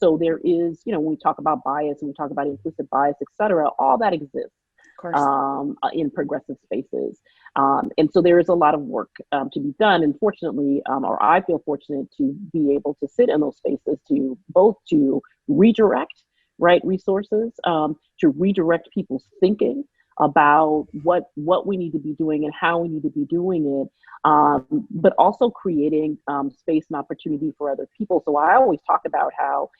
So there is, when we talk about bias and we talk about implicit bias, et cetera, all that exists Of course. in progressive spaces. And so there is a lot of work to be done. And fortunately, or I feel fortunate to be able to sit in those spaces to both to redirect, right, resources, to redirect people's thinking about what we need to be doing and how we need to be doing it, but also creating space and opportunity for other people. So I always talk about how,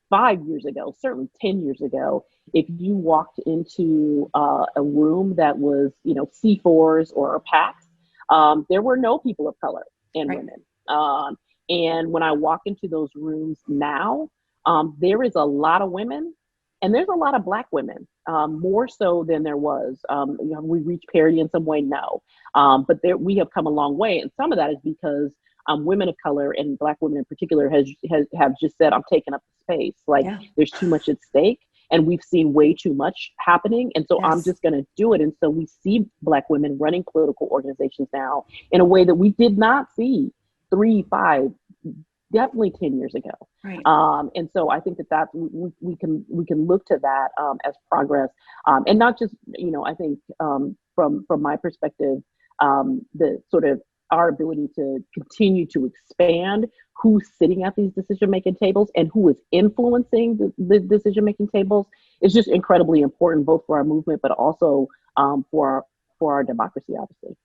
5 years ago, certainly 10 years ago, if you walked into a room that was, C4s or PACs, there were no people of color and Right. women. And when I walk into those rooms now, there is a lot of women and there's a lot of Black women, more so than there was. Have we reached parity in some way? No. But we have come a long way. And some of that is because women of color and Black women in particular have just said, I'm taking up the space. Like Yeah. there's too much at stake and we've seen way too much happening. And so I'm Yes. just going to do it. And so we see Black women running political organizations now in a way that we did not see 3, 5, definitely 10 years ago. Right. And so I think that we can look to that as progress, and not just, I think from my perspective, the sort of our ability to continue to expand who's sitting at these decision-making tables and who is influencing the decision-making tables is just incredibly important, both for our movement, but also for our democracy, obviously.